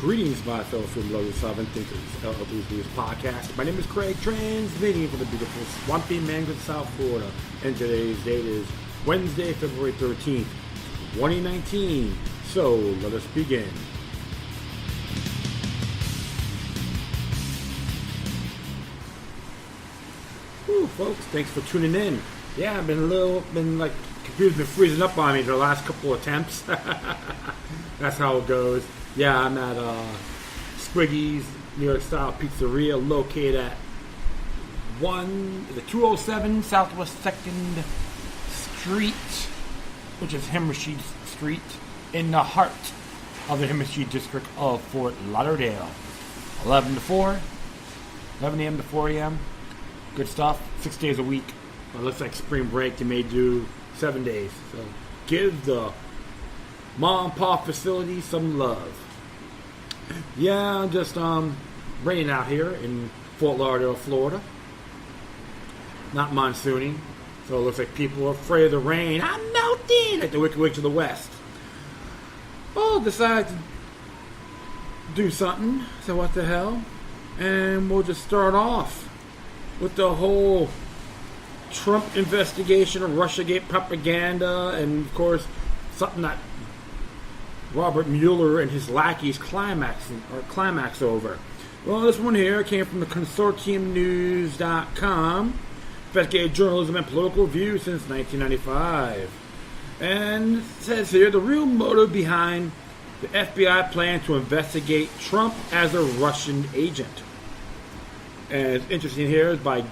Greetings, my fellow freedom lovers, sovereign thinkers of Usefulness podcast. My name is Craig, transmitting from the beautiful swampy Mangrove, South Florida. And today's date is Wednesday, February 13th, 2019. So, let us begin. Whew, folks, thanks for tuning in. Yeah, I've computer's been freezing up on me the last couple attempts. That's how it goes. Yeah, I'm at Squiggy's New York style pizzeria located at 207 Southwest 2nd Street, which is Himmershey Street, in the heart of the Himmershey district of Fort Lauderdale. 11 a.m. to 4 a.m. Good stuff. 6 days a week. Well, it looks like spring break. They may do 7 days. So give the mom and pop facility some love. Yeah, just raining out here in Fort Lauderdale, Florida. Not monsoony, so it looks like people are afraid of the rain. I'm melting like the Wicked Witch of the West. Well, decided to do something. So what the hell? And we'll just start off with the whole Trump investigation of Russiagate propaganda, and of course something that Robert Mueller and his lackeys climax over. Well, this one here came from the consortiumnews.com. Investigative journalism and political review since 1995. And it says here, the real motive behind the FBI plan to investigate Trump as a Russian agent. And it's interesting here is by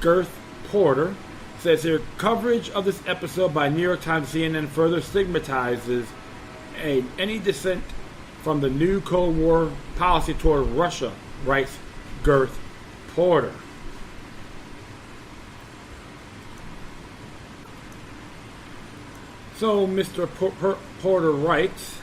Girth Porter. It says here, coverage of this episode by New York Times and CNN further stigmatizes any dissent from the new Cold War policy toward Russia, writes Girth Porter. So Mr. Porter writes,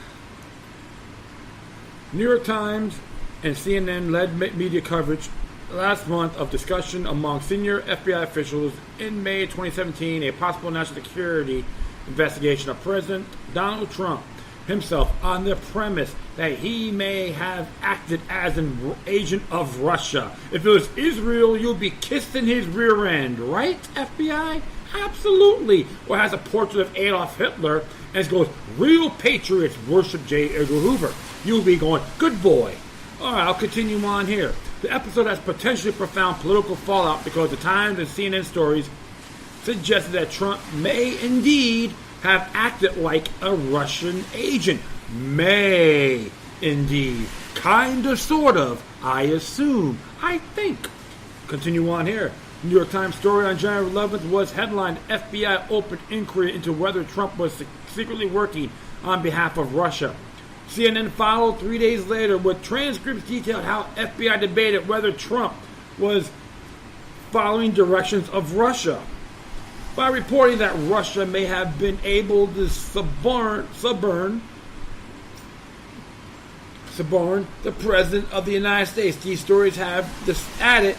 New York Times and CNN led media coverage last month of discussion among senior FBI officials in May 2017 a possible national security investigation of President Donald Trump himself on the premise that he may have acted as an agent of Russia. If it was Israel, you'll be kissing his rear end, right, FBI? Absolutely. Or has a portrait of Adolf Hitler and it goes, real patriots worship J. Edgar Hoover. You'll be going, good boy. All right, I'll continue on here. The episode has potentially profound political fallout because the Times and CNN stories suggested that Trump may indeed have acted like a Russian agent. May, indeed. Kinda, sort of. I assume. I think. Continue on here. New York Times story on January 11th was headlined, FBI opened inquiry into whether Trump was secretly working on behalf of Russia. CNN followed 3 days later with transcripts detailed how FBI debated whether Trump was following directions of Russia, by reporting that Russia may have been able to suborn the President of the United States. These stories have added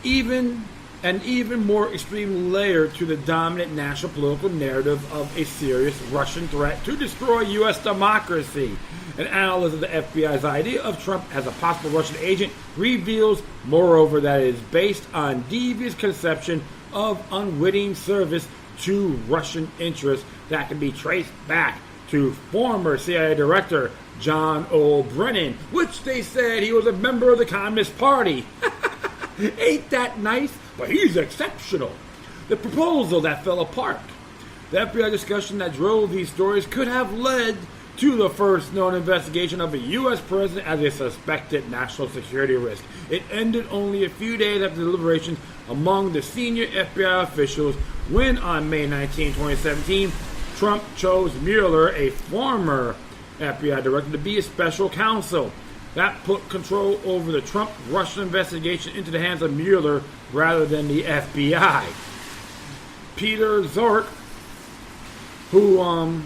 an even more extreme layer to the dominant national political narrative of a serious Russian threat to destroy U.S. democracy. An analyst of the FBI's idea of Trump as a possible Russian agent reveals, moreover, that it is based on devious conception of unwitting service to Russian interests that can be traced back to former CIA Director John O'Brien, which they said he was a member of the Communist Party. Ain't that nice? But he's exceptional. The proposal that fell apart. The FBI discussion that drove these stories could have led to the first known investigation of a U.S. president as a suspected national security risk. It ended only a few days after deliberations among the senior FBI officials when, on May 19, 2017, Trump chose Mueller, a former FBI director, to be his special counsel. That put control over the Trump-Russia investigation into the hands of Mueller rather than the FBI. Peter Zork, who, I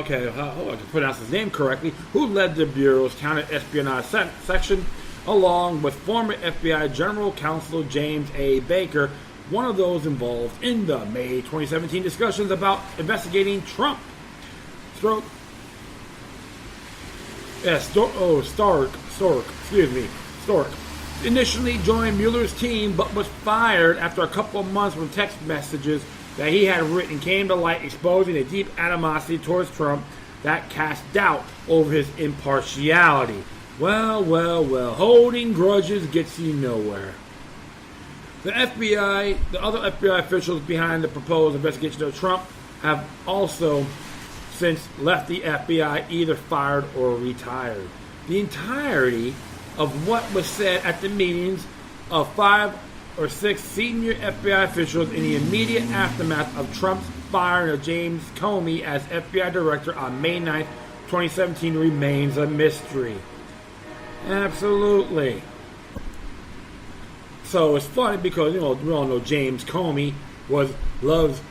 can pronounce his name correctly, who led the Bureau's counter-espionage section, along with former FBI General Counsel James A. Baker, one of those involved in the May 2017 discussions about investigating Trump. Stork initially joined Mueller's team but was fired after a couple of months when text messages that he had written came to light, exposing a deep animosity towards Trump that cast doubt over his impartiality. Well, holding grudges gets you nowhere. The other FBI officials behind the proposed investigation of Trump have also since left the FBI, either fired or retired. The entirety of what was said at the meetings of 5 or 6 senior FBI officials in the immediate aftermath of Trump's firing of James Comey as FBI director on May 9th, 2017 remains a mystery. Absolutely. So it's funny because, we all know James Comey loves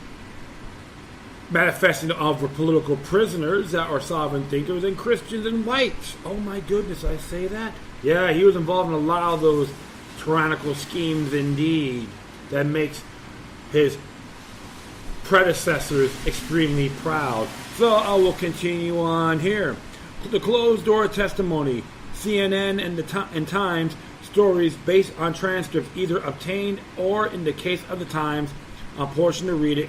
manifesting of political prisoners that are sovereign thinkers and Christians and whites. Oh my goodness, I say that? Yeah, he was involved in a lot of those tyrannical schemes indeed that makes his predecessors extremely proud. So I will continue on here. The closed-door testimony, CNN and Times stories based on transcripts either obtained or, in the case of the Times, a portion to read it,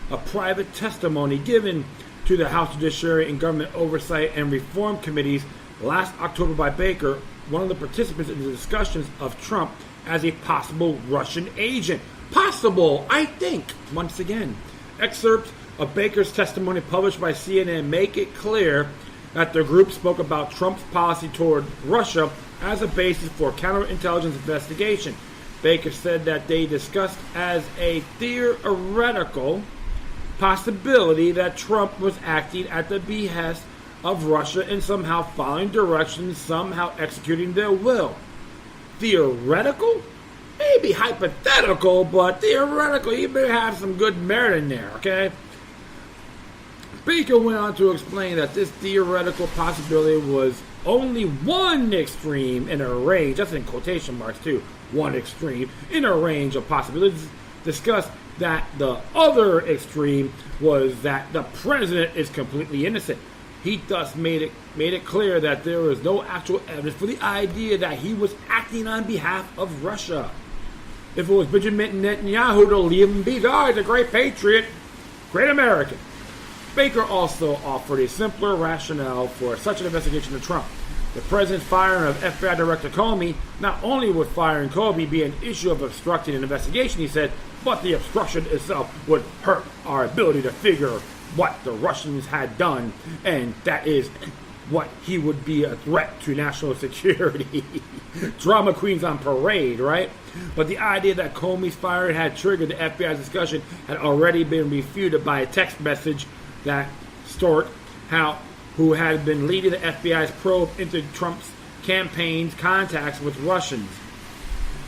a private testimony given to the House Judiciary and Government Oversight and Reform Committees last October by Baker, one of the participants in the discussions of Trump as a possible Russian agent. Possible, I think, once again. Excerpts of Baker's testimony published by CNN make it clear that the group spoke about Trump's policy toward Russia as a basis for counterintelligence investigation. Baker said that they discussed as a theoretical possibility that Trump was acting at the behest of Russia and somehow following directions, somehow executing their will. Theoretical? Maybe hypothetical, but theoretical. You better have some good merit in there, okay? Baker went on to explain that this theoretical possibility was only one extreme in a range, that's in quotation marks too, one extreme, in a range of possibilities. Discussed that the other extreme was that the president is completely innocent. He thus made it clear that there was no actual evidence for the idea that he was acting on behalf of Russia. If it was Benjamin Netanyahu, to leave him be. Oh, he's a great patriot, great American. Baker also offered a simpler rationale for such an investigation of Trump. The president's firing of FBI Director Comey, not only would firing Comey be an issue of obstructing an investigation, he said, but the obstruction itself would hurt our ability to figure what the Russians had done, and that is what he would be a threat to national security. Drama queens on parade, right? But the idea that Comey's firing had triggered the FBI's discussion had already been refuted by a text message that Stork, who had been leading the FBI's probe into Trump's campaign's contacts with Russians,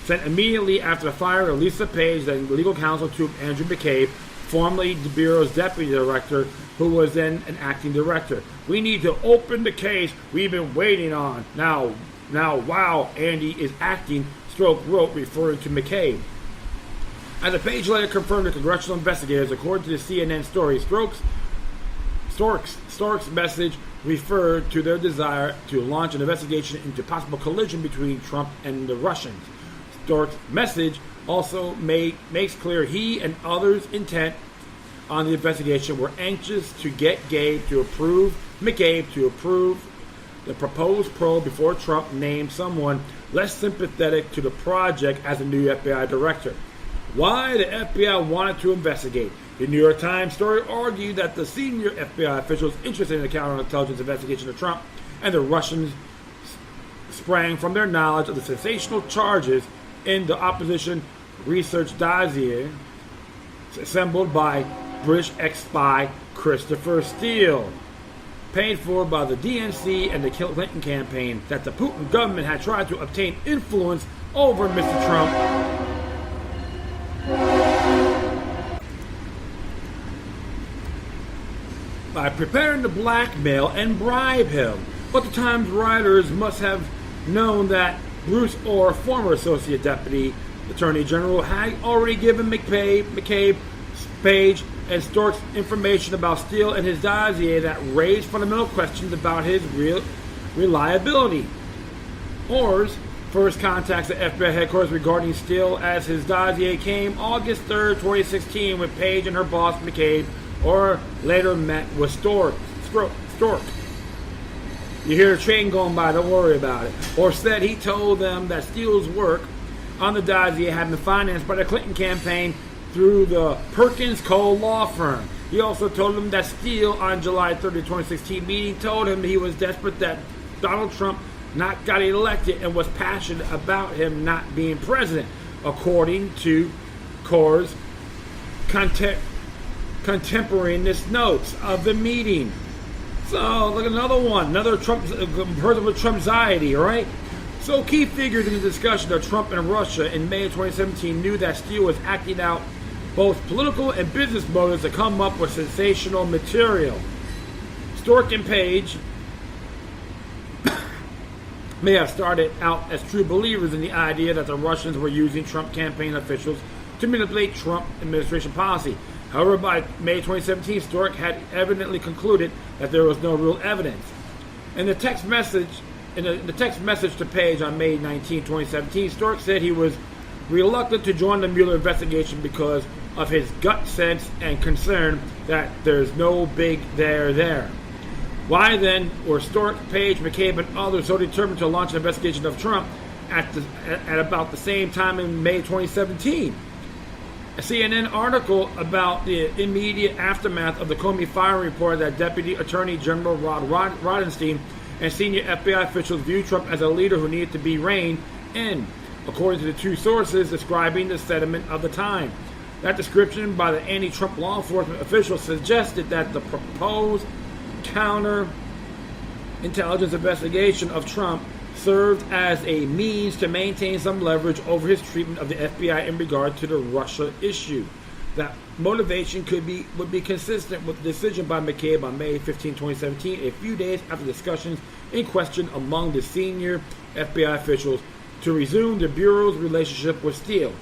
sent immediately after the fire of Lisa Page, the legal counsel to Andrew McCabe, formerly the Bureau's deputy director, who was then an acting director. We need to open the case we've been waiting on. Now, while Andy is acting, Stork wrote, referring to McCabe. As a page later confirmed to congressional investigators, according to the CNN story, Stork's message referred to their desire to launch an investigation into possible collision between Trump and the Russians. Stork's message also makes clear he and others' intent on the investigation were anxious to get McCabe to approve the proposed probe before Trump named someone less sympathetic to the project as a new FBI director. Why the FBI wanted to investigate. The New York Times story argued that the senior FBI officials interested in the counterintelligence investigation of Trump and the Russians sprang from their knowledge of the sensational charges in the opposition research dossier assembled by British ex-spy Christopher Steele, paid for by the DNC and the Clinton campaign, that the Putin government had tried to obtain influence over Mr. Trump by preparing to blackmail and bribe him. But the Times writers must have known that Bruce Orr, former Associate Deputy Attorney General, had already given McCabe, Page, and Stork's information about Steele and his dossier that raised fundamental questions about his reliability. Orr's first contacts at FBI headquarters regarding Steele as his dossier came August 3rd, 2016, with Page and her boss McCabe, or later met with Stork. You hear a train going by, don't worry about it. Or said he told them that Steele's work on the dossier had been financed by the Clinton campaign through the Perkins Cole law firm. He also told them that Steele, on July 30, 2016 meeting, told him he was desperate that Donald Trump not got elected and was passionate about him not being president, according to Orr's contemporaneous notes of the meeting. So, look at another one, another Trump person with Trump's-iety, all right? So, key figures in the discussion of Trump and Russia in May of 2017 knew that Steele was acting out both political and business motives to come up with sensational material. Stork and Page may have started out as true believers in the idea that the Russians were using Trump campaign officials to manipulate Trump administration policy. However, by May 2017, Stork had evidently concluded that there was no real evidence. In the text message to Page on May 19, 2017, Stork said he was reluctant to join the Mueller investigation because of his gut sense and concern that there's no big there. Why then were Stork, Page, McCabe, and others so determined to launch an investigation of Trump at about the same time in May 2017? A CNN article about the immediate aftermath of the Comey firing reported that Deputy Attorney General Rod Rosenstein and senior FBI officials viewed Trump as a leader who needed to be reined in, according to the two sources describing the sentiment of the time. That description by the anti-Trump law enforcement officials suggested that the proposed counter-intelligence investigation of Trump served as a means to maintain some leverage over his treatment of the FBI in regard to the Russia issue. That motivation would be consistent with the decision by McCabe on May 15, 2017, a few days after discussions in question among the senior FBI officials to resume the Bureau's relationship with Steele.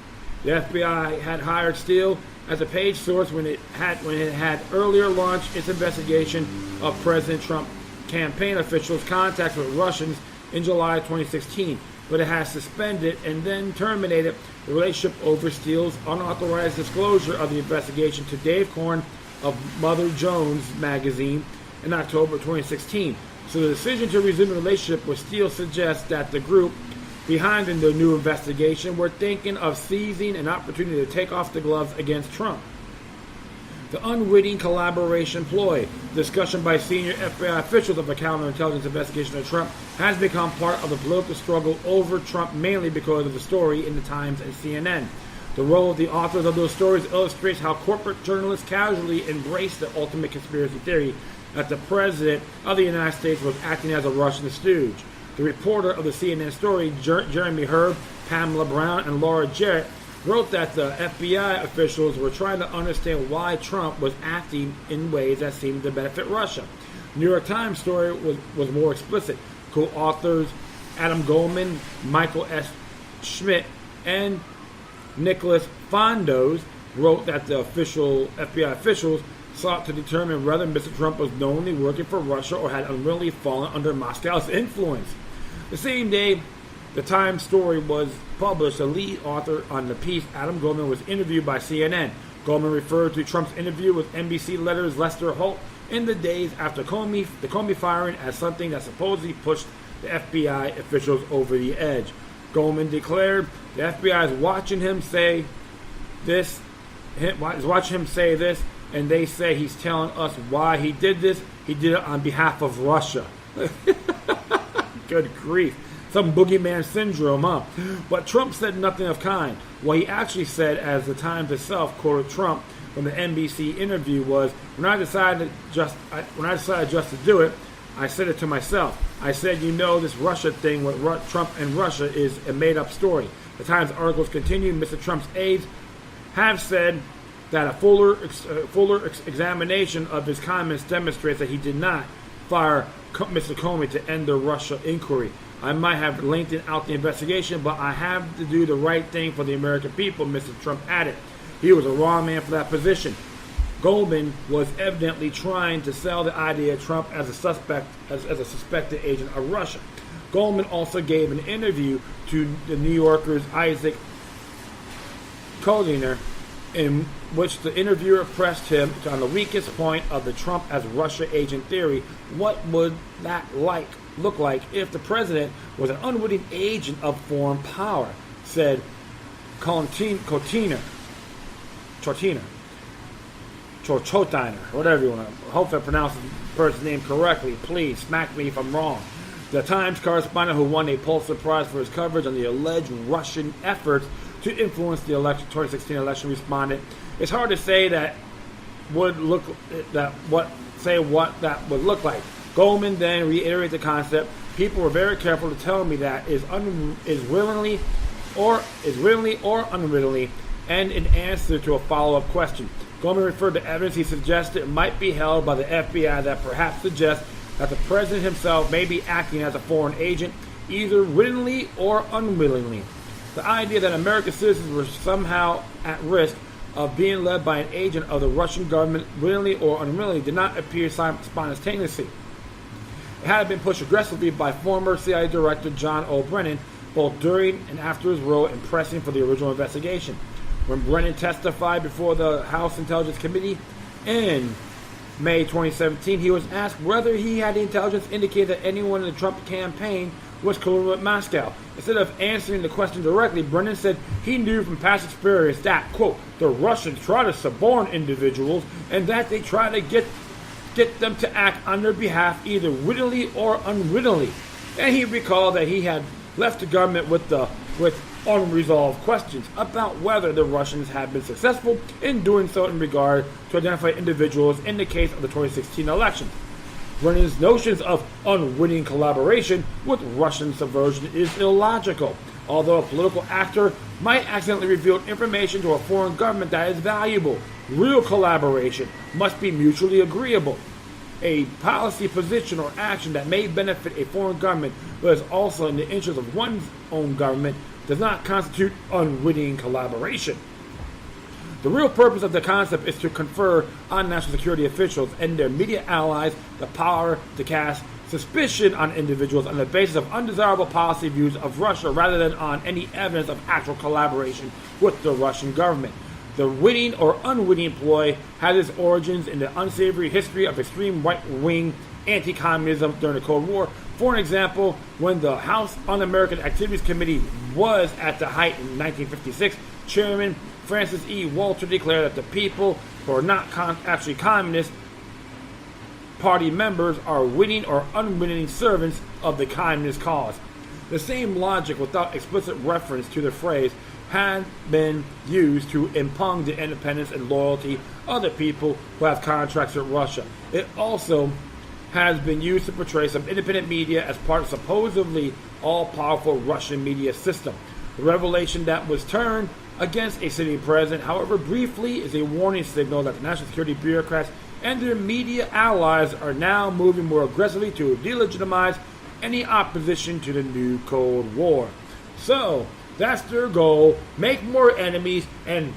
The FBI had hired Steele as a Page source when it had earlier launched its investigation of President Trump campaign officials' contacts with Russians in July 2016, but it has suspended and then terminated the relationship over Steele's unauthorized disclosure of the investigation to Dave Korn of Mother Jones magazine in October 2016. So the decision to resume the relationship with Steele suggests that the group behind the new investigation were thinking of seizing an opportunity to take off the gloves against Trump. The unwitting collaboration ploy, discussion by senior FBI officials of a counterintelligence investigation of Trump, has become part of the political struggle over Trump, mainly because of the story in the Times and CNN. The role of the authors of those stories illustrates how corporate journalists casually embrace the ultimate conspiracy theory that the President of the United States was acting as a Russian stooge. The reporter of the CNN story, Jeremy Herb, Pamela Brown, and Laura Jarrett, wrote that the FBI officials were trying to understand why Trump was acting in ways that seemed to benefit Russia. The New York Times story was more explicit. Co-authors Adam Goldman, Michael S. Schmidt, and Nicholas Fondos wrote that the FBI officials sought to determine whether Mr. Trump was knowingly working for Russia or had unwillingly fallen under Moscow's influence. The same day the Times story was published, the lead author on the piece, Adam Goldman, was interviewed by CNN. Goldman referred to Trump's interview with NBC Letter's Lester Holt in the days after the Comey firing as something that supposedly pushed the FBI officials over the edge. Goldman declared the FBI is watching him say this, and they say he's telling us why he did this. He did it on behalf of Russia. Good grief. Some boogeyman syndrome, huh? But Trump said nothing of kind. What he actually said, as the Times itself quoted Trump from the NBC interview, was, when I decided just to do it, I said it to myself. I said, this Russia thing with Trump and Russia is a made-up story. The Times articles continue. Mr. Trump's aides have said that a fuller examination of his comments demonstrates that he did not fire Mr. Comey to end the Russia inquiry. I might have lengthened out the investigation, but I have to do the right thing for the American people, Mr. Trump added. He was a wrong man for that position. Goldman was evidently trying to sell the idea of Trump as a suspected agent of Russia. Goldman also gave an interview to the New Yorker's Isaac Kodiner, in which the interviewer pressed him on the weakest point of the Trump as Russia agent theory. What would that look like if the president was an unwitting agent of foreign power, said Chotiner, whatever you want to. I hope I pronounce the person's name correctly. Please smack me if I'm wrong. The Times correspondent who won a Pulitzer Prize for his coverage on the alleged Russian efforts to influence the 2016 election responded, "It's hard to say what that would look like." Goldman then reiterated the concept. "People were very careful to tell me that is willingly or unwittingly," and in answer to a follow-up question. Goldman referred to evidence he suggested might be held by the FBI that perhaps suggests that the president himself may be acting as a foreign agent, either wittingly or unwillingly. The idea that American citizens were somehow at risk of being led by an agent of the Russian government, wittingly or unwillingly, did not appear spontaneously. It had been pushed aggressively by former CIA Director John O. Brennan, both during and after his role in pressing for the original investigation. When Brennan testified before the House Intelligence Committee in May 2017, he was asked whether he had the intelligence indicate that anyone in the Trump campaign was colluding with Moscow. Instead of answering the question directly, Brennan said he knew from past experience that, quote, the Russians try to suborn individuals and that they try to get them to act on their behalf either wittingly or unwittingly. And he recalled that he had left the government with unresolved questions about whether the Russians had been successful in doing so in regard to identify individuals in the case of the 2016 election. Brennan's notions of unwitting collaboration with Russian subversion is illogical. Although a political actor might accidentally reveal information to a foreign government that is valuable, real collaboration must be mutually agreeable. A policy position or action that may benefit a foreign government but is also in the interest of one's own government does not constitute unwitting collaboration. The real purpose of the concept is to confer on national security officials and their media allies the power to cast suspicion on individuals on the basis of undesirable policy views of Russia rather than on any evidence of actual collaboration with the Russian government. The witting or unwitting ploy has its origins in the unsavory history of extreme right-wing anti-communism during the Cold War. For an example, when the House Un-American Activities Committee was at the height in 1956, Chairman Francis E. Walter declared that the people who are not actually Communist Party members are witting or unwitting servants of the Communist cause. The same logic, without explicit reference to the phrase, had been used to impugn the independence and loyalty of the people who have contracts with Russia. It also has been used to portray some independent media as part of supposedly all-powerful Russian media system. The revelation that was turned against a sitting president, however briefly, is a warning signal that the national security bureaucrats and their media allies are now moving more aggressively to delegitimize any opposition to the new Cold War. So, that's their goal. Make more enemies and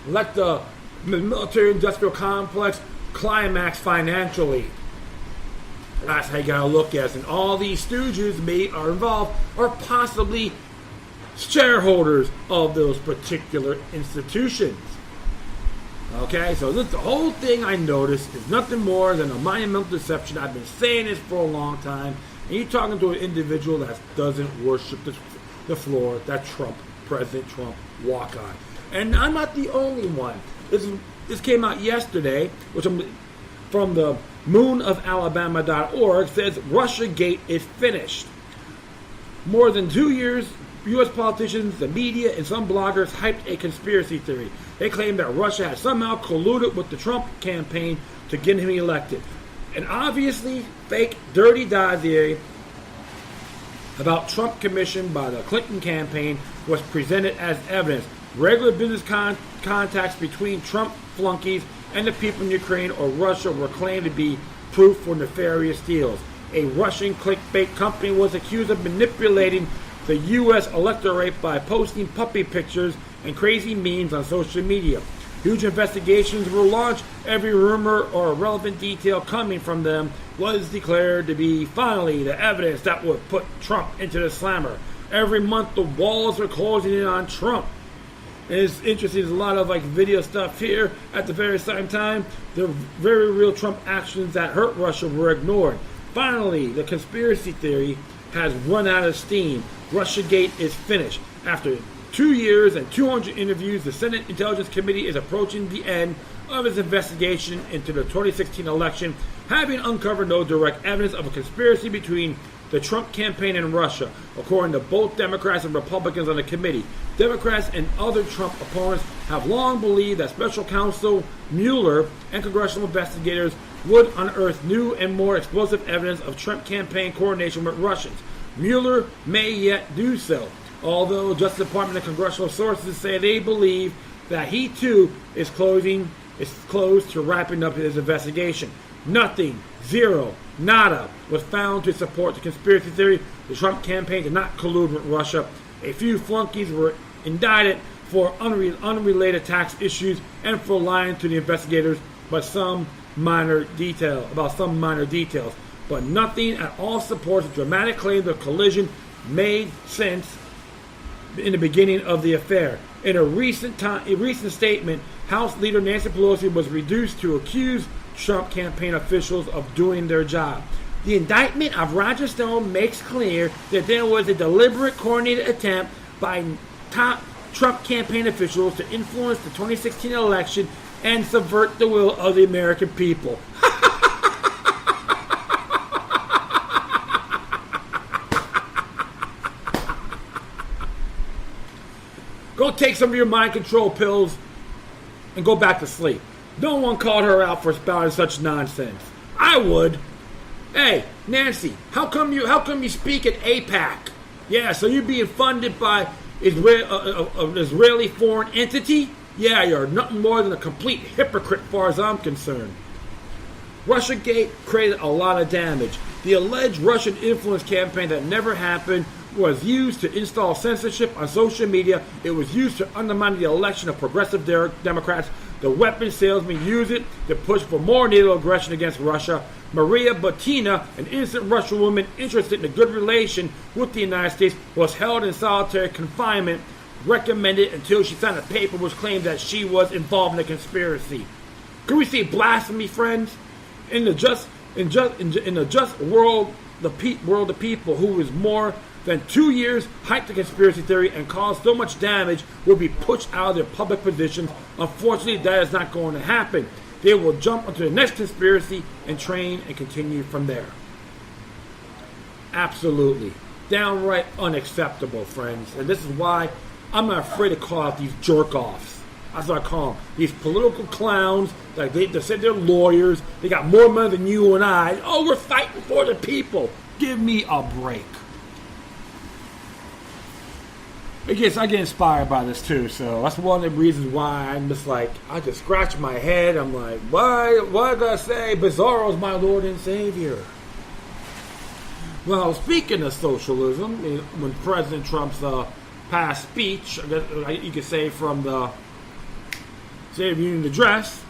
let the military-industrial complex climax financially. That's how you gotta look at it. And all these stooges are involved or possibly shareholders of those particular institutions. Okay, so the whole thing I noticed is nothing more than a monumental deception. I've been saying this for a long time. And you're talking to an individual that doesn't worship the floor that President Trump, walk on. And I'm not the only one. This came out yesterday, which I'm from the moonofalabama.org, says Russiagate is finished. More than 2 years, U.S. politicians, the media, and some bloggers hyped a conspiracy theory. They claimed that Russia had somehow colluded with the Trump campaign to get him elected. An obviously fake, dirty dossier about Trump commissioned by the Clinton campaign was presented as evidence. Regular business contacts between Trump flunkies and the people in Ukraine or Russia were claimed to be proof for nefarious deals. A Russian clickbait company was accused of manipulating the U.S. electorate by posting puppy pictures and crazy memes on social media. Huge investigations were launched. Every rumor or irrelevant detail coming from them was declared to be finally the evidence that would put Trump into the slammer. Every month the walls are closing in on Trump. And it's interesting, there's a lot of video stuff here. At the very same time, the very real Trump actions that hurt Russia were ignored. Finally, the conspiracy theory has run out of steam. Russiagate is finished. After 2 years and 200 interviews, the Senate Intelligence Committee is approaching the end of its investigation into the 2016 election, having uncovered no direct evidence of a conspiracy between the Trump campaign and Russia, according to both Democrats and Republicans on the committee. Democrats and other Trump opponents have long believed that Special Counsel Mueller and congressional investigators would unearth new and more explosive evidence of Trump campaign coordination with Russians. Mueller may yet do so, although Justice Department and congressional sources say they believe that he too is close to wrapping up his investigation. Nothing, zero, nada was found to support the conspiracy theory. The Trump campaign did not collude with Russia. A few flunkies were indicted for unrelated tax issues and for lying to the investigators about some minor details. But nothing at all supports the dramatic claim of collusion made since in the beginning of the affair. In a recent statement, House Leader Nancy Pelosi was reduced to accuse Trump campaign officials of doing their job. The indictment of Roger Stone makes clear that there was a deliberate, coordinated attempt by top Trump campaign officials to influence the 2016 election and subvert the will of the American people. Go take some of your mind control pills and go back to sleep. No one called her out for spouting such nonsense. I would. Hey, Nancy, how come you speak at AIPAC? Yeah, so you're being funded by an Israeli foreign entity? Yeah, you're nothing more than a complete hypocrite as far as I'm concerned. Russiagate created a lot of damage. The alleged Russian influence campaign that never happened was used to install censorship on social media. It was used to undermine the election of progressive Democrats. The weapon salesmen used it to push for more NATO aggression against Russia. Maria Butina, an innocent Russian woman interested in a good relation with the United States, was held in solitary confinement, recommended until she signed a paper which claimed that she was involved in a conspiracy. Can we see blasphemy, friends? In the just world, world of people who is more than 2 years hyped the conspiracy theory and caused so much damage will be pushed out of their public positions. Unfortunately, that is not going to happen. They will jump onto the next conspiracy and train and continue from there. Absolutely. Downright unacceptable, friends. And this is why I'm not afraid to call out these jerk-offs. That's what I call them. These political clowns, like they said they're lawyers. They got more money than you and I. Oh, we're fighting for the people. Give me a break. I get inspired by this too, so that's one of the reasons why I'm just like, I just scratch my head. I'm like, why did I say Bizarro's my Lord and Savior? Well, speaking of socialism, when President Trump's past speech, I guess you could say from the State of the Union address,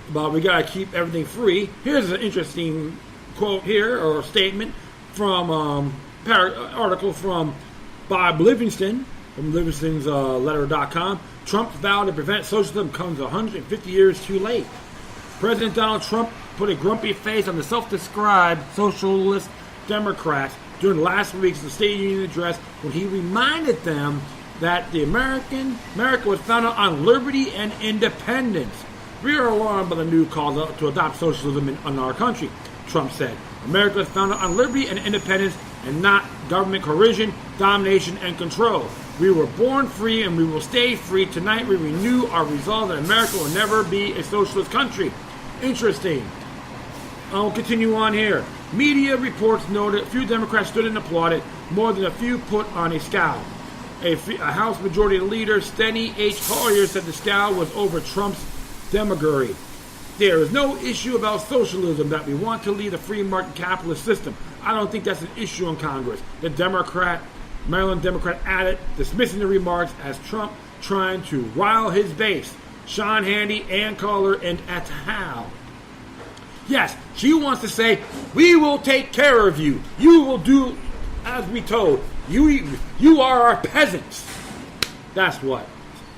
about we gotta keep everything free. Here's an interesting quote here, or statement from article from Bob Livingston, from Livingston's letter.com. Trump's vow to prevent socialism comes 150 years too late. President Donald Trump put a grumpy face on the self-described socialist Democrats during last week's State of the Union address when he reminded them that America was founded on liberty and independence. We are alarmed by the new call to adopt socialism in our country, Trump said. America is founded on liberty and independence and not government coercion, domination, and control. We were born free and we will stay free. Tonight we renew our resolve that America will never be a socialist country. Interesting. I'll continue on here. Media reports noted a few Democrats stood and applauded, more than a few put on a scowl. A House Majority Leader, Steny H. Collier, said the scowl was over Trump's demagoguery. There is no issue about socialism, that we want to lead a free market capitalist system. I don't think that's an issue in Congress. The Maryland Democrat added, dismissing the remarks as Trump trying to rile his base. Sean Hannity, Ann Coulter, and et al. Yes, she wants to say, we will take care of you. You will do as we told. You are our peasants. That's what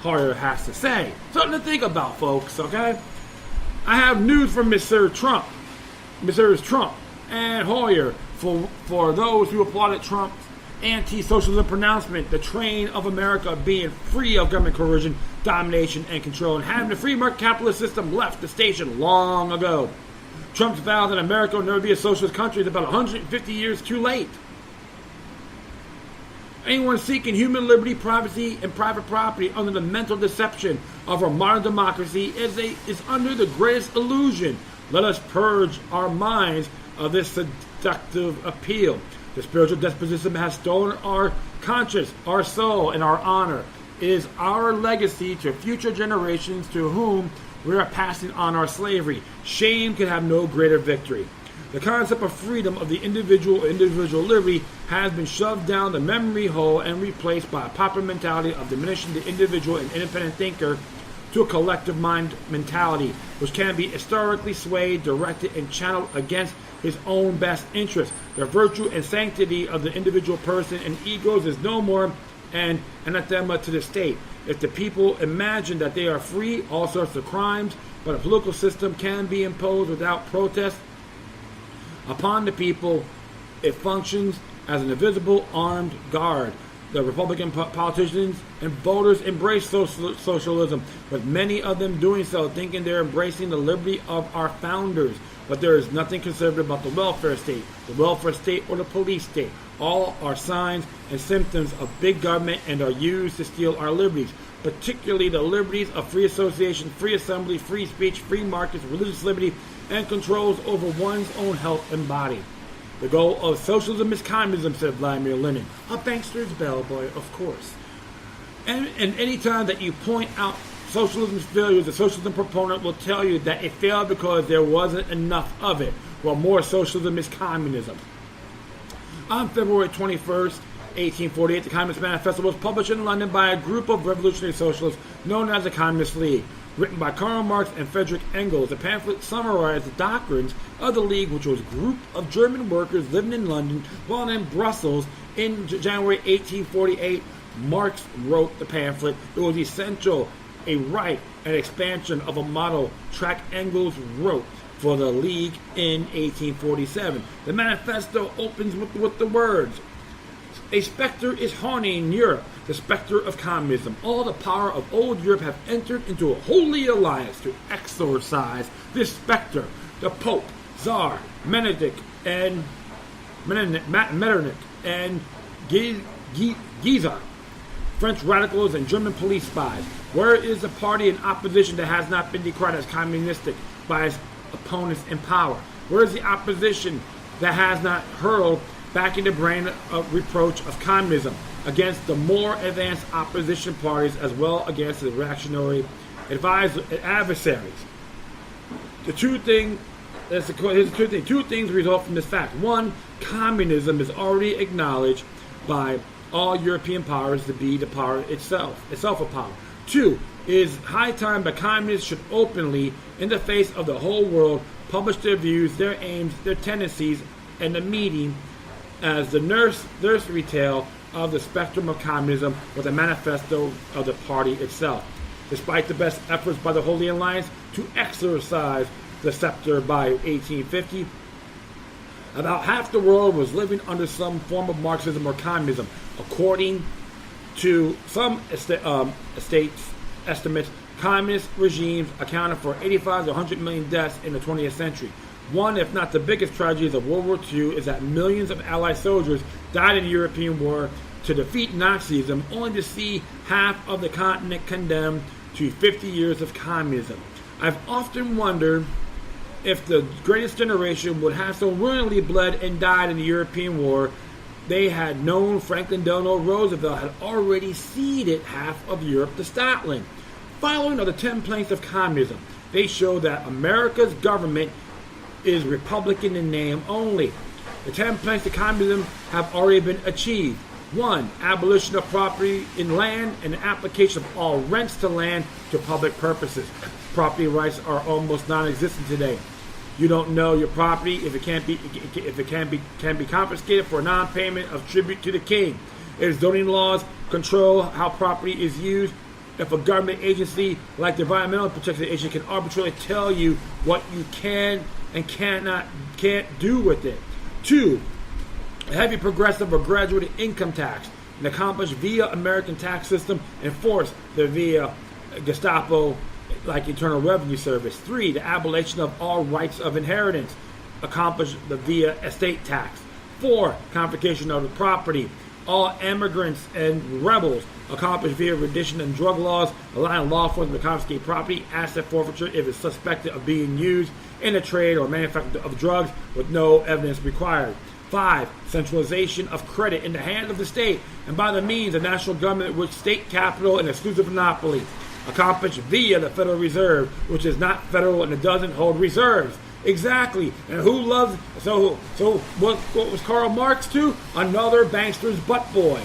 Hoyer has to say. Something to think about, folks, okay? I have news from Mr. Trump and Hoyer for those who applauded Trump's anti-socialism pronouncement, the train of America being free of government coercion, domination, and control, and having the free market capitalist system left the station long ago. Trump's vow that America will never be a socialist country is about 150 years too late. Anyone seeking human liberty, privacy, and private property under the mental deception of our modern democracy is under the greatest illusion. Let us purge our minds of this seductive appeal. The spiritual despotism has stolen our conscience, our soul, and our honor. It is our legacy to future generations to whom we are passing on our slavery. Shame can have no greater victory. The concept of freedom of the individual liberty has been shoved down the memory hole and replaced by a popular mentality of diminishing the individual and independent thinker to a collective mind mentality, which can be historically swayed, directed, and channeled against his own best interest. The virtue and sanctity of the individual person and egos is no more an anathema to the state. If the people imagine that they are free, all sorts of crimes, but a political system can be imposed without protest upon the people, it functions as an invisible armed guard. The Republican politicians and voters embrace socialism, with many of them doing so, thinking they're embracing the liberty of our founders. But there is nothing conservative about the welfare state, or the police state. All are signs and symptoms of big government and are used to steal our liberties, particularly the liberties of free association, free assembly, free speech, free markets, religious liberty, and controls over one's own health and body. The goal of socialism is communism, said Vladimir Lenin. A bankster's bellboy, of course. And any time that you point out socialism's failures, the socialism proponent will tell you that it failed because there wasn't enough of it. Well, more socialism is communism. On February 21st, 1848, the Communist Manifesto was published in London by a group of revolutionary socialists known as the Communist League. Written by Karl Marx and Friedrich Engels, the pamphlet summarized the doctrines of the League, which was a group of German workers living in London while in Brussels in January 1848. Marx wrote the pamphlet. It was essential, a right and expansion of a model track Engels wrote for the League in 1847. The manifesto opens with the words, "A specter is haunting Europe, the specter of communism. All the power of old Europe have entered into a holy alliance to exorcise this specter. The Pope, Tsar, Metternich, and Guizar, French radicals, and German police spies. Where is the party in opposition that has not been decried as communistic by its opponents in power? Where is the opposition that has not hurled back in the brain of reproach of communism against the more advanced opposition parties as well against the reactionary adversaries? Two things result from this fact. One, communism is already acknowledged by all European powers to be the power itself a power. Two, it is high time that communists should openly, in the face of the whole world, publish their views, their aims, their tendencies, and the meeting as the nursery tale of the spectrum of communism with a manifesto of the party itself. Despite the best efforts by the Holy Alliance to exorcise the scepter by 1850, about half the world was living under some form of Marxism or communism. According to some estimates, communist regimes accounted for 85 to 100 million deaths in the 20th century. One, if not the biggest tragedies of World War II, is that millions of Allied soldiers died in the European war to defeat Nazism, only to see half of the continent condemned to 50 years of communism. I've often wondered if the greatest generation would have so willingly bled and died in the European war, they had known Franklin Delano Roosevelt had already ceded half of Europe to Stalin. Following are the 10 planks of communism. They show that America's government is Republican in name only. The 10 planks of communism have already been achieved. 1. Abolition of property in land and the application of all rents to land to public purposes. Property rights are almost non-existent today. You don't know your property if it can be confiscated for non-payment of tribute to the king. If zoning laws control how property is used, if a government agency like the Environmental Protection Agency can arbitrarily tell you what you can and can't do with it. 2. A heavy progressive or graduated income tax, and accomplished via American tax system, enforced via Gestapo like Internal Revenue Service. 3. The abolition of all rights of inheritance, accomplished via estate tax. 4. Confiscation of the property. All immigrants and rebels, accomplished via rendition and drug laws, allowing law enforcement to confiscate property, asset forfeiture if it's suspected of being used in a trade or manufacture of drugs with no evidence required. 5. Centralization of credit in the hands of the state and by the means of national government with state capital and exclusive monopoly, accomplished via the Federal Reserve, which is not federal and it doesn't hold reserves. Exactly. And who loves... So what was Karl Marx to? Another bankster's butt boy.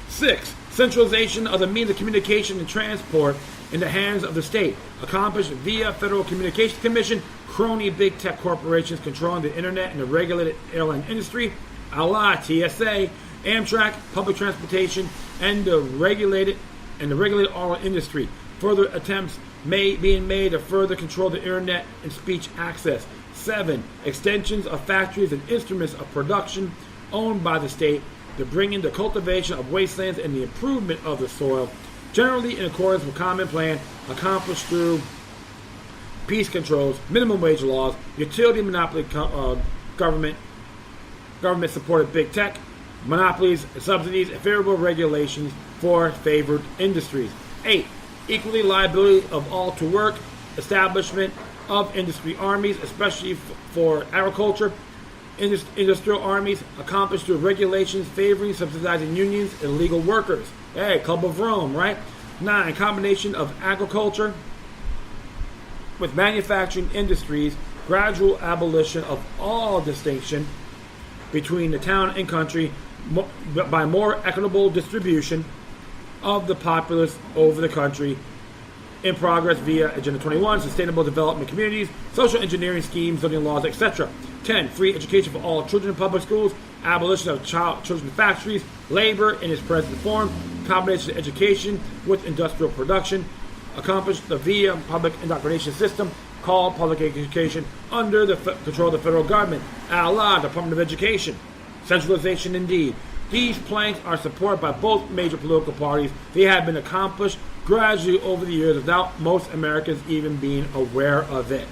6. Centralization of the means of communication and transport in the hands of the state, accomplished via Federal Communications Commission, crony big tech corporations controlling the internet and the regulated airline industry, a la TSA, Amtrak, public transportation, and the regulated auto industry. Further attempts being made to further control the internet and speech access. 7. Extensions of factories and instruments of production owned by the state to bring in the cultivation of wastelands and the improvement of the soil, generally in accordance with common plan, accomplished through peace controls, minimum wage laws, utility monopoly government-supported big tech, monopolies, subsidies, and favorable regulations for favored industries. 8. Equally liability of all to work, establishment of industry armies, especially for agriculture, industrial armies, accomplished through regulations favoring subsidizing unions and legal workers. Hey, Club of Rome, right? 9. Combination of agriculture with manufacturing industries, gradual abolition of all distinction between the town and country by more equitable distribution of the populace over the country in progress via Agenda 21, sustainable development communities, social engineering schemes, zoning laws, etc. 10. Free education for all children in public schools, abolition of children's factories, labor in its present form, combination of education with industrial production, accomplished via public indoctrination system called public education under the control of the federal government, a la Department of Education. Centralization indeed. These planks are supported by both major political parties. They have been accomplished gradually over the years without most Americans even being aware of it.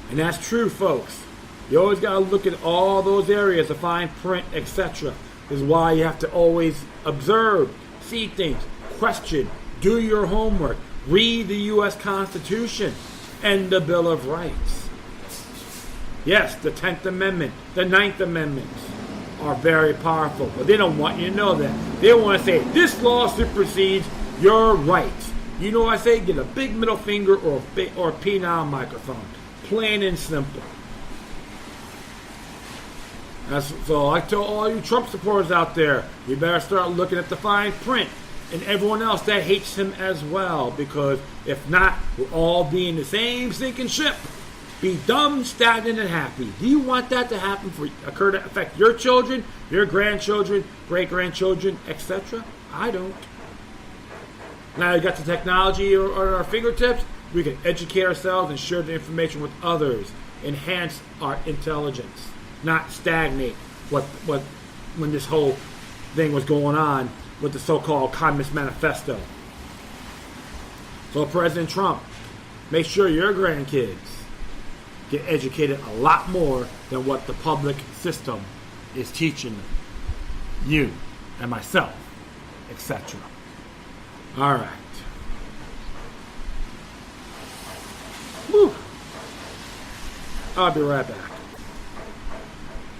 And that's true, folks. You always got to look at all those areas, the fine print, etc. This is why you have to always observe, see things, question, do your homework, read the U.S. Constitution and the Bill of Rights. Yes, the 10th Amendment, the 9th Amendment are very powerful, but they don't want you to know that. They want to say, this law supersedes your rights. You know what I say? Get a big middle finger or a penile microphone. Plain and simple. So I tell all you Trump supporters out there, you better start looking at the fine print and everyone else that hates him as well, because if not, we'll all be in the same sinking ship. Be dumb, stagnant, and happy. Do you want that to happen occur to affect your children, your grandchildren, great-grandchildren, etc.? I don't. Now you got the technology at our fingertips. We can educate ourselves and share the information with others. Enhance our intelligence, not stagnate. When this whole thing was going on with the so-called Communist Manifesto. So President Trump, make sure your grandkids get educated a lot more than what the public system is teaching you and myself, etc. All right. Whew. I'll be right back.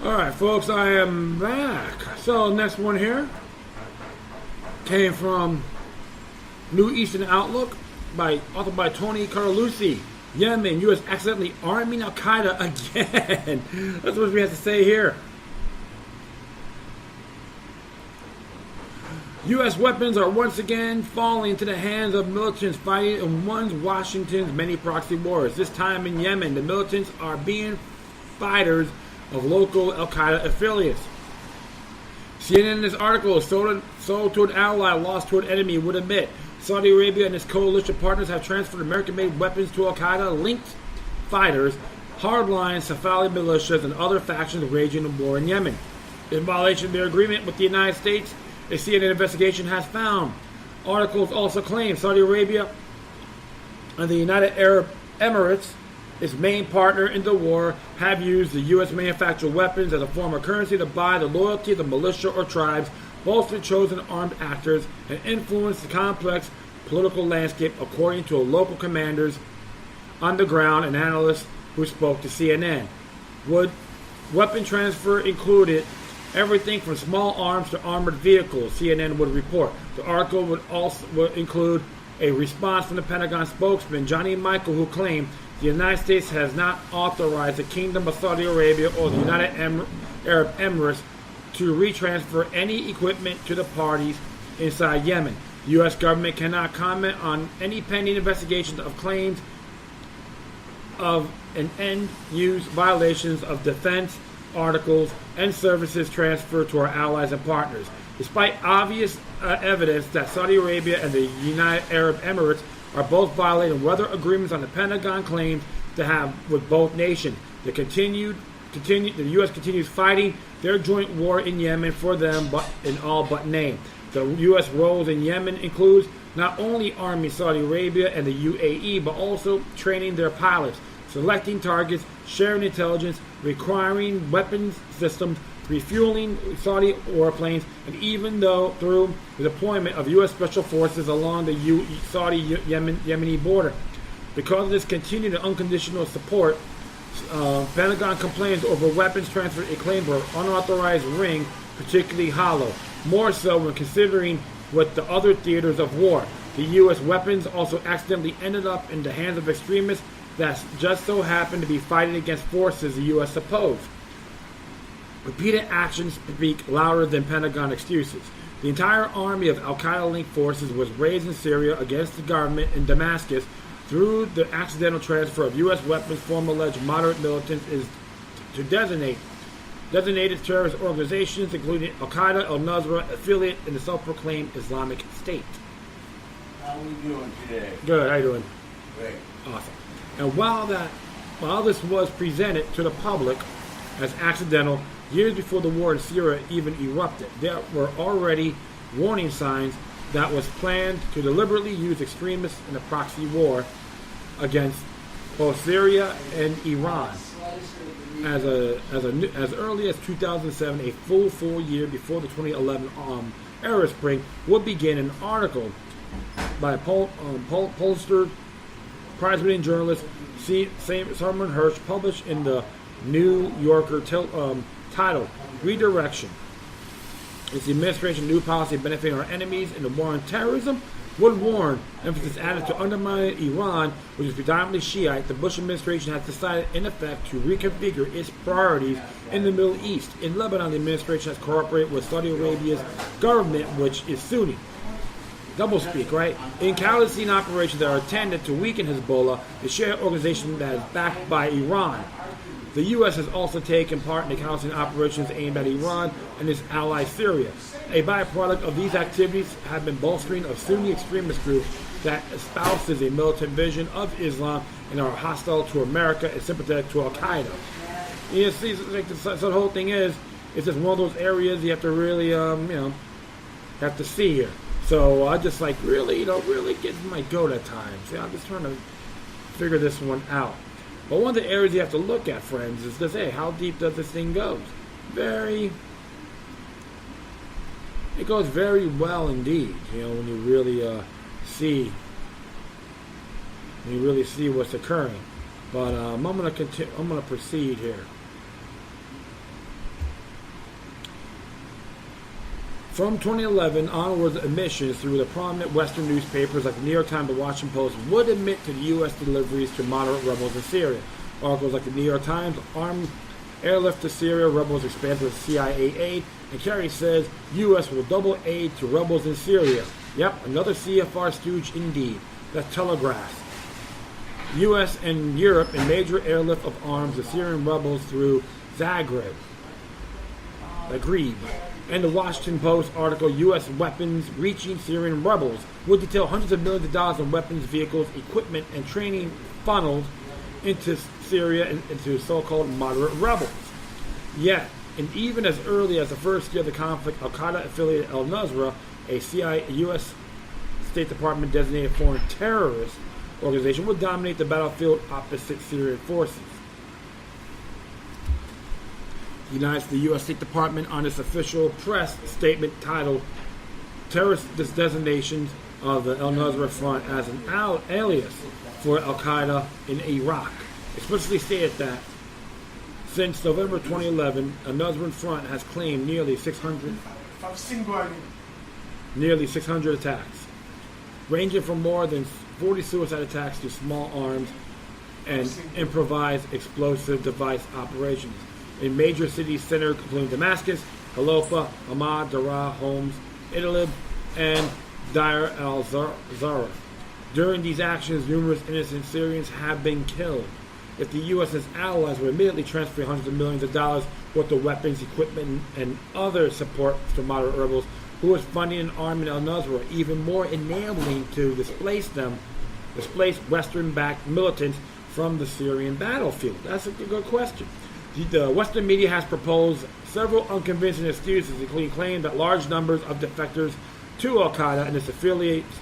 All right, folks, I am back. So next one here came from New Eastern Outlook, authored by Tony Carlucci. Yemen, U.S. accidentally arming Al-Qaeda again. That's what we have to say here. U.S. weapons are once again falling into the hands of militants fighting in Washington's many proxy wars. This time in Yemen, the militants are being fighters of local Al-Qaeda affiliates. CNN in this article, sold to an ally, lost to an enemy, would admit Saudi Arabia and its coalition partners have transferred American-made weapons to Al-Qaeda-linked fighters, hardline Safawi militias, and other factions waging a war in Yemen. In violation of their agreement with the United States, a CNN investigation has found. Articles also claim Saudi Arabia and the United Arab Emirates, its main partner in the war, have used the U.S. manufactured weapons as a form of currency to buy the loyalty of the militia or tribes, bolster chosen armed actors, and influence the complex political landscape, according to local commanders on the ground and analysts who spoke to CNN. Weapon transfer included everything from small arms to armored vehicles, CNN would report. The article would include a response from the Pentagon spokesman, Johnny Michael, who claimed the United States has not authorized the Kingdom of Saudi Arabia or the United Arab Emirates to retransfer any equipment to the parties inside Yemen. The U.S. government cannot comment on any pending investigations of claims of an end-use violations of defense articles and services transferred to our allies and partners. Despite obvious evidence that Saudi Arabia and the United Arab Emirates are both violating weather agreements on the Pentagon claims to have with both nations, the U.S. continues fighting their joint war in Yemen for them, but in all but name. The U.S. roles in Yemen includes not only arming Saudi Arabia and the UAE, but also training their pilots, selecting targets, sharing intelligence, requiring weapons systems, refueling Saudi warplanes, and even through the deployment of U.S. Special Forces along the Saudi-Yemeni border. Because of this continued and unconditional support, Pentagon complains over weapons transfer it claimed were unauthorized ring, particularly hollow. More so when considering with the other theaters of war. The U.S. weapons also accidentally ended up in the hands of extremists that just so happened to be fighting against forces the U.S. opposed. Repeated actions speak louder than Pentagon excuses. The entire army of Al-Qaeda-linked forces was raised in Syria against the government in Damascus through the accidental transfer of U.S. weapons. From alleged moderate militants is to designated terrorist organizations, including Al-Qaeda, Al-Nusra, affiliate in the self-proclaimed Islamic State. How are we doing today? Good. How you doing? Great. Awesome. And while this was presented to the public as accidental, years before the war in Syria even erupted, there were already warning signs that was planned to deliberately use extremists in a proxy war against both Syria and Iran. As early as 2007, a full year before the 2011 Arab Spring, would begin an article by pollster, prize-winning journalist Simon Hirsch, published in the New Yorker, titled "Redirection: Is the Administration's New Policy Benefiting Our Enemies in the War on Terrorism?" would warn, emphasis added to undermine Iran, which is predominantly Shiite. The Bush administration has decided, in effect, to reconfigure its priorities in the Middle East. In Lebanon, the administration has cooperated with Saudi Arabia's government, which is Sunni. Doublespeak, right? In clandestine operations that are intended to weaken Hezbollah, the Shia organization that is backed by Iran. The U.S. has also taken part in the clandestine operations aimed at Iran and its ally Syria. A byproduct of these activities have been bolstering of Sunni extremist groups that espouses a militant vision of Islam and are hostile to America and sympathetic to Al-Qaeda. You see, so the whole thing is, it's just one of those areas you have to really, have to see here. So I just really get my goat at times. I'm just trying to figure this one out. But one of the areas you have to look at, friends, is just, hey, how deep does this thing go? It goes very well indeed. When you really see what's occurring. But I'm gonna continue. I'm gonna proceed here. From 2011 onwards, emissions through the prominent Western newspapers like the New York Times and the Washington Post would admit to the U.S. deliveries to moderate rebels in Syria. Articles like the New York Times, armed airlift to Syria, rebels expand with CIA aid, And Kerry says U.S. will double aid to rebels in Syria. Yep, another CFR stooge indeed. That's Telegraph. U.S. and Europe in major airlift of arms the Syrian rebels through Zagreb. And the Washington Post article, U.S. weapons reaching Syrian rebels, will detail hundreds of millions of dollars in weapons, vehicles, equipment, and training funneled into Syria and into so-called moderate rebels. Yet, and even as early as the first year of the conflict, Al-Qaeda affiliate Al-Nusra, a CIA, U.S. State Department designated foreign terrorist organization, would dominate the battlefield opposite Syrian forces. The U.S. State Department on its official press statement titled Terrorist Designations of the Al-Nusra Front as an alias for Al-Qaeda in Iraq, explicitly stated that since November 2011, Al-Nusra Front has claimed nearly 600 attacks, ranging from more than 40 suicide attacks to small arms and improvised explosive device operations in major cities centered including Damascus, Haifa, Hamad, Daraa, Homs, Idlib, and Deir al-Zara. During these actions, numerous innocent Syrians have been killed. If the U.S. and its allies were immediately transferring hundreds of millions of dollars worth of weapons, equipment, and other support to moderate rebels who was funding and arming al-Nusra, even more enabling to displace Western-backed militants from the Syrian battlefield? That's a good question. The Western media has proposed several unconvincing excuses, including claiming that large numbers of defectors to Al-Qaeda and its affiliates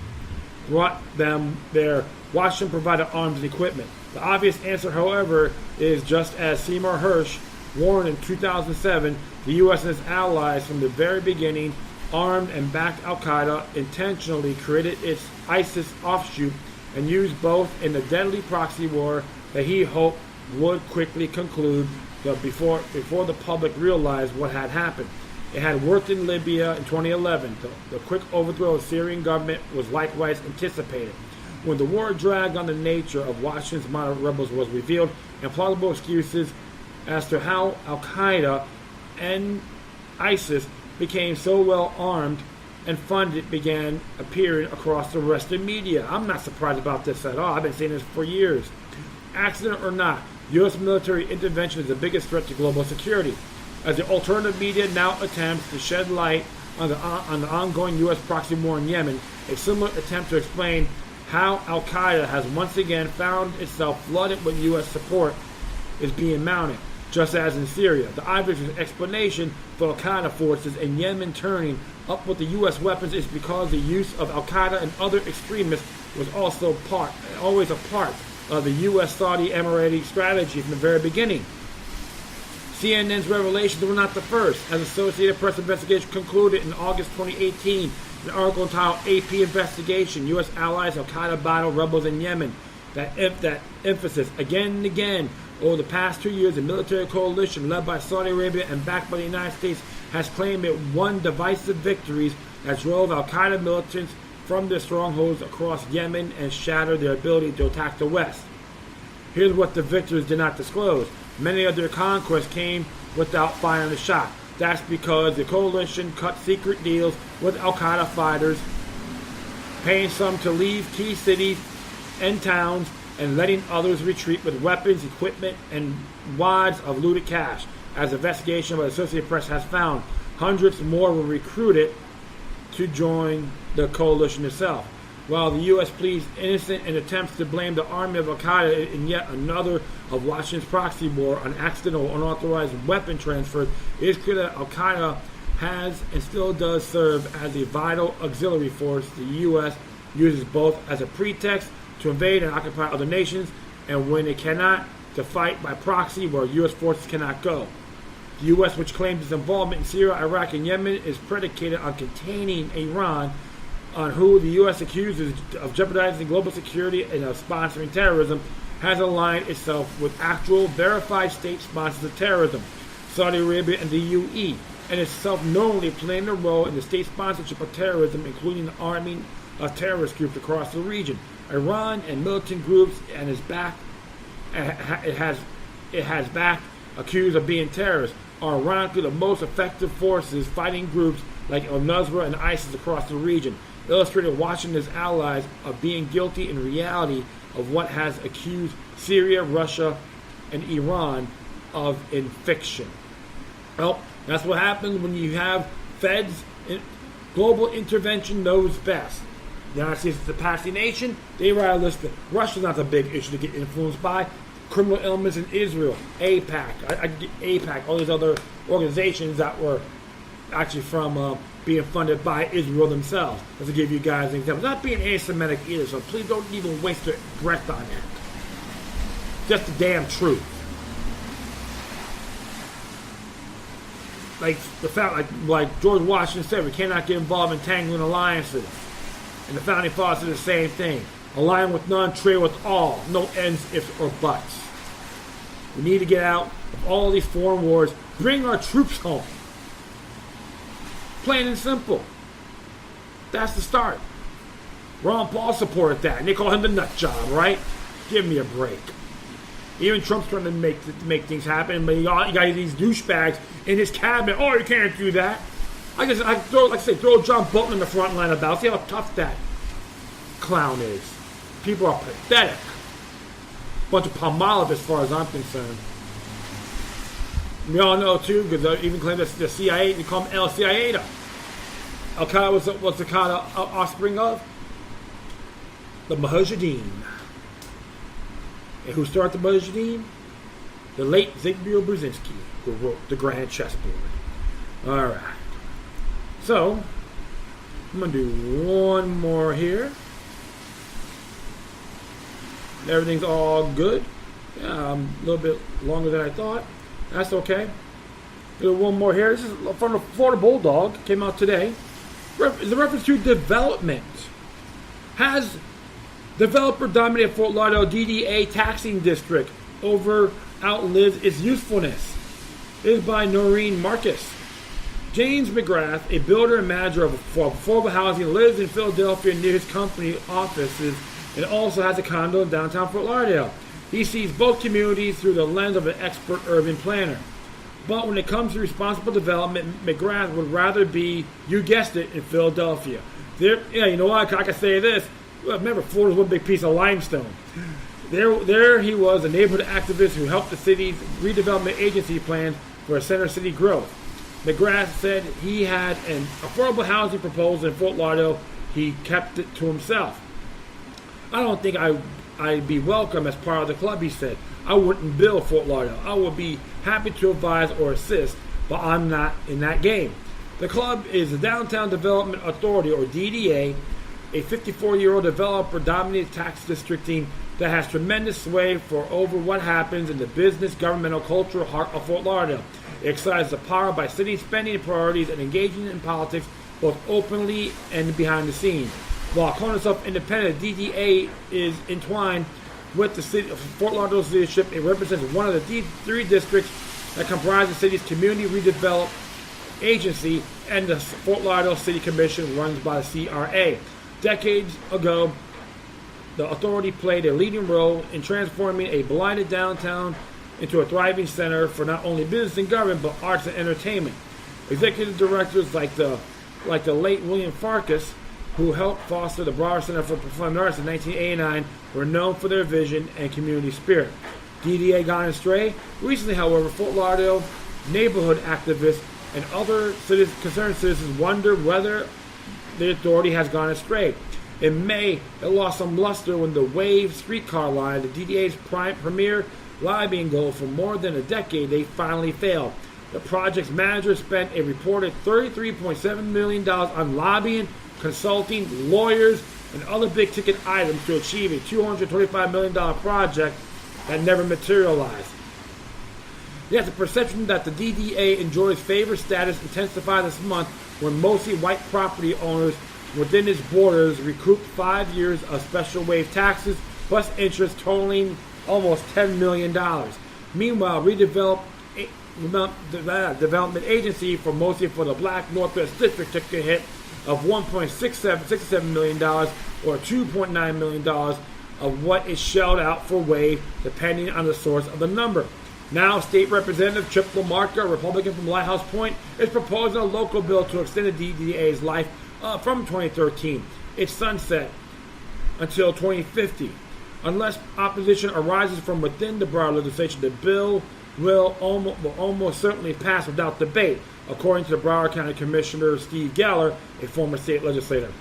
brought them there. Washington provided arms and equipment. The obvious answer, however, is just as Seymour Hersh warned in 2007, the U.S. and its allies from the very beginning armed and backed Al-Qaeda, intentionally created its ISIS offshoot, and used both in the deadly proxy war that he hoped would quickly conclude before the public realized what had happened. It had worked in Libya in 2011. The quick overthrow of the Syrian government was likewise anticipated. When the war dragged on, the nature of Washington's moderate rebels was revealed, and plausible excuses as to how Al-Qaeda and ISIS became so well armed and funded began appearing across the Western media. I'm not surprised about this at all. I've been saying this for years. Accident or not, U.S. military intervention is the biggest threat to global security. As the alternative media now attempts to shed light on the ongoing U.S. proxy war in Yemen, a similar attempt to explain how Al-Qaeda has once again found itself flooded with U.S. support is being mounted. Just as in Syria, the obvious explanation for Al-Qaeda forces in Yemen turning up with the U.S. weapons is because the use of Al-Qaeda and other extremists was also always a part of the U.S. Saudi Emirati strategy from the very beginning. CNN's revelations were not the first, as Associated Press investigation concluded in August 2018, an article entitled AP Investigation, U.S. Allies Al-Qaeda Battle Rebels in Yemen, that emphasis again and again over the past 2 years, the military coalition led by Saudi Arabia and backed by the United States has claimed it won divisive victories that drove Al-Qaeda militants from their strongholds across Yemen and shattered their ability to attack the West. Here's what the victors did not disclose. Many of their conquests came without firing a shot. That's because the coalition cut secret deals with Al-Qaeda fighters, paying some to leave key cities and towns and letting others retreat with weapons, equipment, and wads of looted cash. As investigation by the Associated Press has found, hundreds more were recruited to join the coalition itself. While the U.S. pleads innocent and attempts to blame the army of Al-Qaeda in yet another of Washington's proxy war on accidental unauthorized weapon transfers, it is clear that Al-Qaeda has and still does serve as a vital auxiliary force the U.S. uses both as a pretext to invade and occupy other nations, and when it cannot, to fight by proxy where U.S. forces cannot go. The U.S., which claims its involvement in Syria, Iraq, and Yemen, is predicated on containing Iran, on who the U.S. accuses of jeopardizing global security and of sponsoring terrorism, has aligned itself with actual verified state sponsors of terrorism, Saudi Arabia and the UAE, and is self-knowingly playing a role in the state sponsorship of terrorism, including the arming of terrorist groups across the region. Iran and militant groups it has backed accused of being terrorists. are ironically the most effective forces fighting groups like al-Nusra and ISIS across the region, illustrating Washington's allies of being guilty in reality of what has accused Syria, Russia, and Iran of in fiction. Well, that's what happens when you have feds. Global intervention knows best. The United States is a patsy nation. They write a list that Russia's not a big issue to get influenced by. Criminal elements in Israel, AIPAC, all these other organizations that were actually from being funded by Israel themselves. Just to give you guys an example. Not being anti-Semitic either, so please don't even waste your breath on that. Just the damn truth. Like the fact, like George Washington said, we cannot get involved in tangling alliances. And the founding fathers did the same thing. Align with none, trade with all. No ends, ifs, or buts. We need to get out of all these foreign wars. Bring our troops home. Plain and simple. That's the start. Ron Paul supported that, and they call him the nut job, right? Give me a break. Even Trump's trying to make things happen, but you got these douchebags in his cabinet. Oh, you can't do that. Throw John Bolton in the front line about. See how tough that clown is. People are pathetic. Bunch of Palmolive as far as I'm concerned. We all know too, because they even claim that the CIA, they call him El Qaeda. Al Qaeda was the kind of offspring of the Mujahideen. And who started the Mujahideen? The late Zbigniew Brzezinski, who wrote The Grand Chessboard. Alright. So, I'm going to do one more here. Everything's all good. Yeah, a little bit longer than I thought. That's okay. Do one more here. This is from the Florida Bulldog. Came out today. It's a reference to development. Has developer dominated Fort Lauderdale DDA taxing district over outlived its usefulness. It is by Noreen Marcus. James McGrath, a builder and manager of affordable housing, lives in Philadelphia near his company offices and also has a condo in downtown Fort Lauderdale. He sees both communities through the lens of an expert urban planner. But when it comes to responsible development, McGrath would rather be, you guessed it, in Philadelphia. You know what? I can say this. Remember, Florida's one big piece of limestone. There he was, a neighborhood activist who helped the city's redevelopment agency plans for a center city growth. McGrath said he had an affordable housing proposal in Fort Lauderdale. He kept it to himself. I don't think I'd be welcome as part of the club, he said. I wouldn't build Fort Lauderdale. I would be happy to advise or assist, but I'm not in that game. The club is the Downtown Development Authority, or DDA, a 54-year-old developer-dominated tax districting that has tremendous sway over what happens in the business, governmental, cultural heart of Fort Lauderdale. It exercises the power by city spending priorities and engaging in politics both openly and behind the scenes. While calling itself independent, DDA is entwined with the city of Fort Lauderdale's leadership. It represents one of the three districts that comprise the city's community redevelopment agency and the Fort Lauderdale City Commission runs by the CRA. Decades ago, the authority played a leading role in transforming a blighted downtown into a thriving center for not only business and government, but arts and entertainment. Executive directors like the late William Farkas, who helped foster the Broward Center for Performing Arts in 1989, were known for their vision and community spirit. DDA gone astray? Recently, however, Fort Lauderdale neighborhood activists and other concerned citizens wonder whether the authority has gone astray. In May, it lost some luster when the Wave streetcar line, the DDA's premier lobbying goal for more than a decade, they finally failed. The project's manager spent a reported $33.7 million on lobbying, consulting, lawyers, and other big-ticket items to achieve a $225 million project that never materialized. Yet the perception that the DDA enjoys favored status intensified this month when mostly white property owners within its borders recouped 5 years of special wave taxes plus interest totaling almost $10 million. Meanwhile, development agency mostly for the Black Northwest District took a hit of $1.67 million or $2.9 million of what is shelled out for wave, depending on the source of the number. Now, State Representative Chip LaMarca, a Republican from Lighthouse Point, is proposing a local bill to extend the DDA's life from 2013, its sunset, until 2050. Unless opposition arises from within the Broward legislation, the bill will almost certainly pass without debate, according to the Broward County Commissioner Steve Geller, a former state legislator.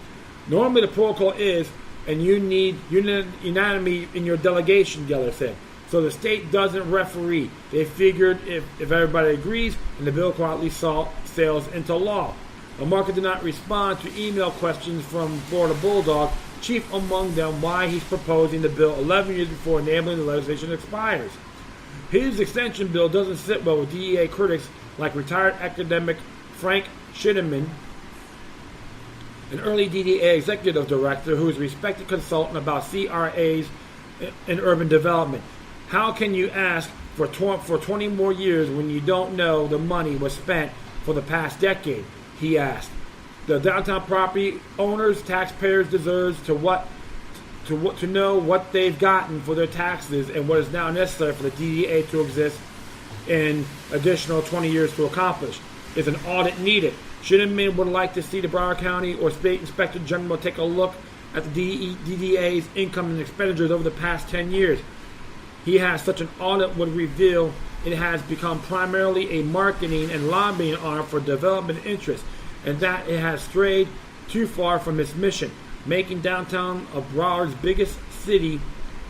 Normally, the protocol is, and you need unanimity in your delegation, Geller said. So the state doesn't referee. They figured if everybody agrees, and the bill quietly sails into law. LaMarca did not respond to email questions from Florida Bulldog, chief among them why he's proposing the bill 11 years before enabling the legislation expires. His extension bill doesn't sit well with DEA critics like retired academic Frank Schitteman, an early DDA executive director who is a respected consultant about CRAs in urban development. How can you ask for 20 more years when you don't know the money was spent for the past decade? He asked. The downtown property owners, taxpayers deserve to know what they've gotten for their taxes and what is now necessary for the DDA to exist in additional 20 years to accomplish. Is an audit needed? Schitteman would like to see the Broward County or State Inspector General take a look at the DDA's income and expenditures over the past 10 years. He has such an audit would reveal it has become primarily a marketing and lobbying arm for development interests, and that it has strayed too far from its mission, making downtown of Broward's biggest city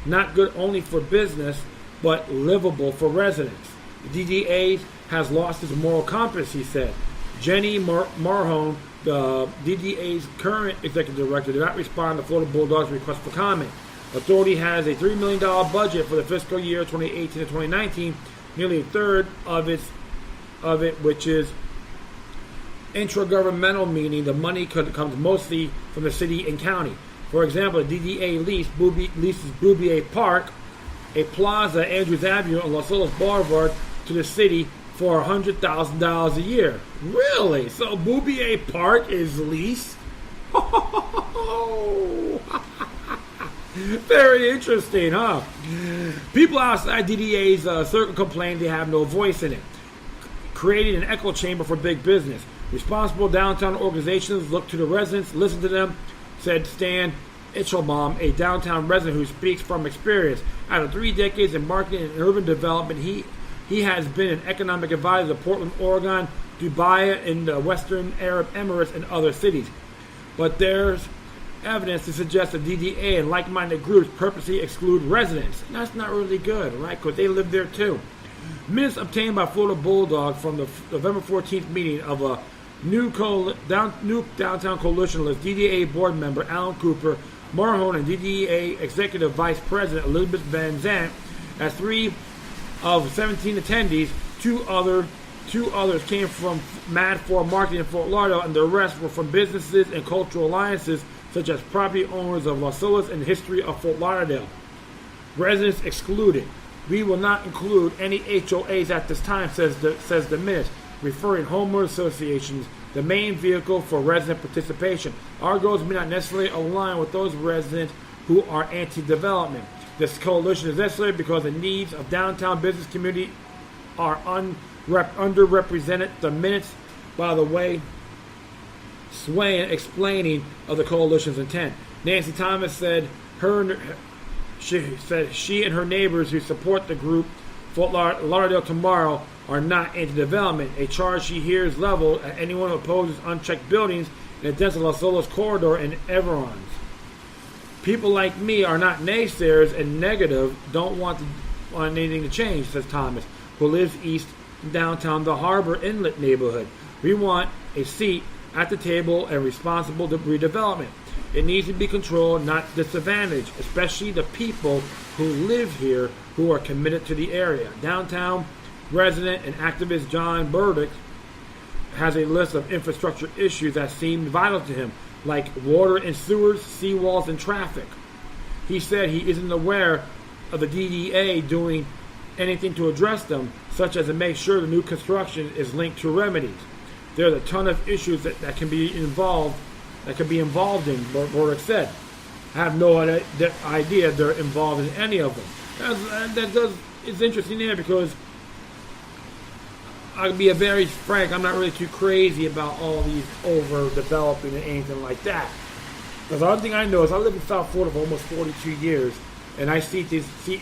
not good only for business, but livable for residents. The DDA has lost its moral compass, he said. Jenny Marhone, the DDA's current executive director, did not respond to Florida Bulldog's request for comment. Authority has a $3 million budget for the fiscal year 2018 to 2019, nearly a third of it, which is intragovernmental, meaning the money comes mostly from the city and county. For example, the DDA leases Bouvier Park, a plaza at Andrews Avenue on Los Olas Boulevard, to the city for $100,000 a year. Really? So Bouvier Park is leased? Very interesting, huh? People outside DDA's circle complain they have no voice in it, creating an echo chamber for big business. Responsible downtown organizations look to the residents, listen to them, said Stan Itchelbaum, a downtown resident who speaks from experience. Out of 3 decades in marketing and urban development, he has been an economic advisor to Portland, Oregon, Dubai, in the Western Arab Emirates, and other cities. But there's evidence to suggest that DDA and like-minded groups purposely exclude residents. And that's not really good, right? Because they live there too. Minutes obtained by Florida Bulldog from the November 14th meeting of a new downtown coalition list, DDA board member Alan Cooper, Marhone, and DDA executive vice president Elizabeth Van Zandt. As 3 of 17 attendees, two others came from Mad for Marketing in Fort Lauderdale, and the rest were from businesses and cultural alliances such as property owners of Los Olas and history of Fort Lauderdale. Residents excluded. We will not include any HOAs at this time, says the minutes, referring homeowner associations, the main vehicle for resident participation. Our goals may not necessarily align with those residents who are anti-development. This coalition is necessary because the needs of downtown business community are underrepresented. The minutes, by the way, swaying, explaining of the coalition's intent. Nancy Thomas said she and her neighbors who support the group Fort Lauderdale Tomorrow are not anti-development, a charge she hears leveled at anyone who opposes unchecked buildings in the dense Los Olas corridor and Everons. People like me are not naysayers and negative, don't want anything to change, says Thomas, who lives east downtown the Harbor Inlet neighborhood. We want a seat at the table and responsible redevelopment. It needs to be controlled, not disadvantaged, especially the people who live here who are committed to the area. Downtown resident and activist John Burdick has a list of infrastructure issues that seem vital to him, like water and sewers, seawalls, and traffic. He said he isn't aware of the DDA doing anything to address them, such as to make sure the new construction is linked to remedies. There's a ton of issues that can be involved in, Burdick said. I have no idea they're involved in any of them. It's interesting there because I'll be a very frank. I'm not really too crazy about all these overdeveloping and anything like that. Because the other thing I know is I live in South Florida for almost 42 years, and I see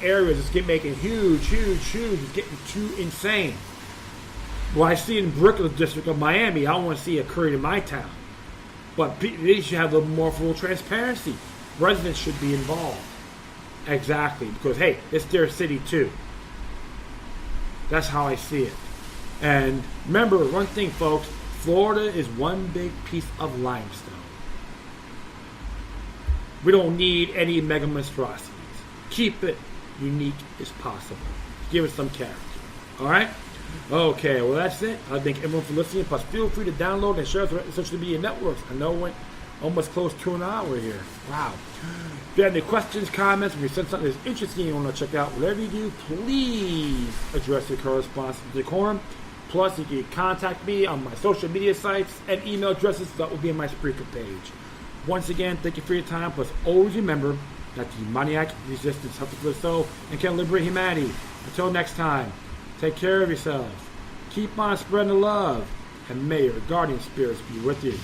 areas that's making huge, it's getting too insane. What I see in Brickell district of Miami, I don't want to see occurred in my town. But they should have a little more full transparency. Residents should be involved. Exactly, because hey, it's their city too. That's how I see it. And remember one thing, folks, Florida is one big piece of limestone. We don't need any mega monstrosities. Keep it unique as possible. Give it some character. Alright? Okay, well that's it. I thank everyone for listening. Plus feel free to download and share through social media networks. I know it went almost close to an hour here. Wow. If you have any questions, comments, if you send something that's interesting you want to check out, whatever you do, please address your correspondence with decorum. Plus, you can contact me on my social media sites and email addresses that will be on my Spreaker page. Once again, thank you for your time. Plus, always remember that the demoniac resistance helps the soul and can liberate humanity. Until next time, take care of yourselves. Keep on spreading the love, and may your guardian spirits be with you.